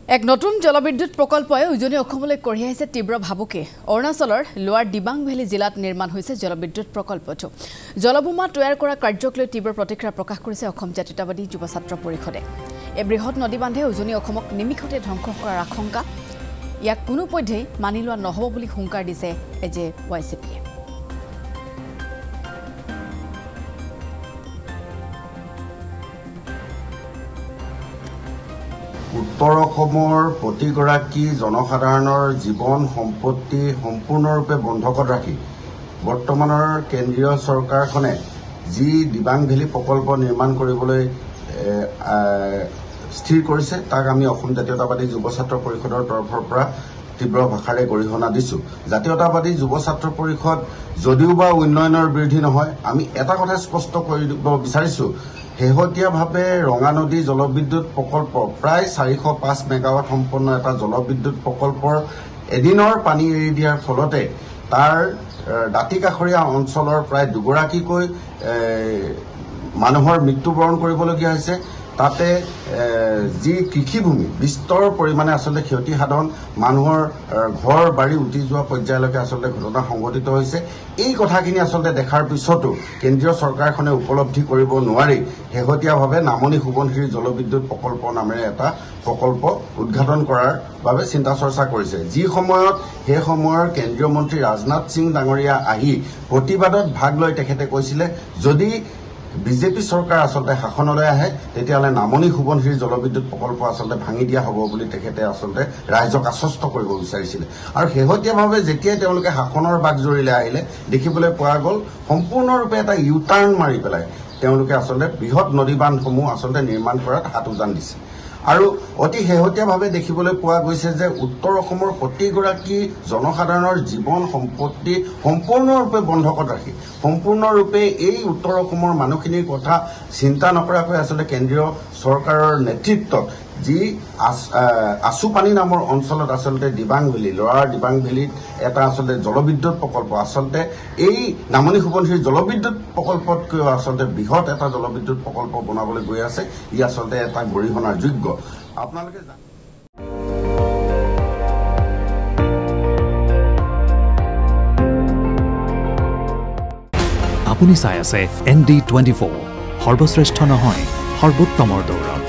এক নতুন জলবিদ্যুৎ প্ৰকল্পই উজনি অসমলৈ কঢ়িয়াইছে তীব্ৰ ভাবুকি অৰুণাচলৰ লোৱাৰ দিবাং ভেলী জিলাত নিৰ্মাণ হৈছে জলবিদ্যুৎ প্ৰকল্পটো জলবোমা তৈয়াৰ কৰা কাৰ্যক লৈ তীব্ৰ প্ৰতিক্ৰিয়া প্ৰকাশ কৰিছে অসম জাতীয়তাবাদী যুৱ ছাত্ৰ পৰিষদে এই বৃহৎ নদী বান্ধে উজনি অসমক নিমিষতে ধ্বংস কৰাৰ আশংকা ইয়াক কোনোপধ্যেই মানি লোৱা নহব বুলি হুংকাৰ দিছে এজেৱাইচিপিয়ে উত্তৰ অসমৰ প্ৰতিগৰাকী জনসাধাৰণৰ জীৱন সম্পত্তি সম্পূৰ্ণৰূপে বন্ধকত ৰাখি বৰ্তমানৰ কেন্দ্ৰীয় চৰকাৰখনে যি দিবাং ভেলী প্ৰকল্প নিৰ্মাণ কৰিবলৈ স্থিৰ কৰিছে তাক আমি অসম জাতীয়তাবাদী যুৱ ছাত্ৰ পৰিষদৰ তৰফৰ পৰা তীব্ৰ ভাষাৰে গৰিহণা দিছোঁ জাতীয়তাবাদী যুৱ ছাত্ৰ পৰিষদ যদিও বা উন্নয়নৰ বিৰোধী নহয় আমি এটা কথা স্পষ্ট কৰি দিব বিচাৰিছোঁ শেহতীয়াভাৱে ৰঙানদী জলবিদ্যুৎ প্ৰকল্প প্ৰায় 405 মেগাৱাট সম্পন্ন এটা জলবিদ্যুৎ প্ৰকল্পৰ এদিনৰ পানী এৰি দিয়াৰ ফলতে তাৰ দাঁতিকাষৰীয়া অঞ্চলৰ প্ৰায় দুগৰাকীকৈ মানুহৰ মৃত্যুবৰণ কৰিবলগীয়া হৈছে তাতে যি কৃষিভূমি বিস্তৰ পৰিমাণে আচলতে ক্ষতি সাধন মানুহৰ ঘৰ বাৰী উটি যোৱা পৰ্যায়লৈকে আচলতে ঘটনা সংঘটিত হৈছে এই কথাখিনি আচলতে দেখাৰ পিছতো কেন্দ্ৰীয় চৰকাৰখনে উপলব্ধি কৰিব নোৱাৰি শেহতীয়াভাৱে নামনি সোৱণশিৰি জলবিদ্যুৎ প্ৰকল্প নামেৰে এটা প্ৰকল্প উদ্ঘাটন কৰাৰ বাবে চিন্তা চৰ্চা কৰিছে যি সময়ত সেই সময়ৰ কেন্দ্ৰীয় মন্ত্ৰী ৰাজনাথ সিং ডাঙৰীয়া আহি প্ৰতিবাদত ভাগ লৈ তেখেতে কৈছিলে যদি বিজেপি চৰকাৰ আচলতে শাসনলৈ আহে তেতিয়াহ'লে নামনি সোৱণশিৰি জলবিদ্যুৎ প্ৰকল্প আচলতে ভাঙি দিয়া হ'ব বুলি তেখেতে আচলতে ৰাইজক আশ্বস্ত কৰিব বিচাৰিছিলে আৰু শেহতীয়াভাৱে যেতিয়া তেওঁলোকে শাসনৰ বাগজৰিলৈ আহিলে দেখিবলৈ পোৱা গ'ল সম্পূৰ্ণৰূপে এটা ইউটাৰ্ণ মাৰি পেলাই তেওঁলোকে আচলতে বৃহৎ নদী বান্ধসমূহ আচলতে নিৰ্মাণ কৰাত হাত উজান দিছে আৰু অতি শেহতীয়াভাৱে দেখিবলৈ পোৱা গৈছে যে উত্তৰ অসমৰ প্ৰতিগৰাকী জনসাধাৰণৰ জীৱন সম্পত্তি সম্পূৰ্ণৰূপে বন্ধকত ৰাখি সম্পূৰ্ণৰূপে এই উত্তৰ অসমৰ মানুহখিনিৰ কথা চিন্তা নকৰাকৈ আচলতে কেন্দ্ৰীয় চৰকাৰৰ নেতৃত্বত যি আছুপানী নামৰ অঞ্চলত আচলতে দিবাং ভেলী লোৱাৰ দিবাং ভেলীত এটা আচলতে জলবিদ্যুৎ প্ৰকল্প আচলতে এই নামনি সোৱণশিৰি জলবিদ্যুৎ প্ৰকল্পতকৈও আচলতে বৃহৎ এটা জলবিদ্যুৎ প্ৰকল্প বনাবলৈ গৈ আছে ই আচলতে এটা গৰিহণাৰ যোগ্য আপোনালোকে আপুনি চাই আছে ND24 সৰ্বশ্ৰেষ্ঠ নহয় সৰ্বোত্তমৰ দৌৰত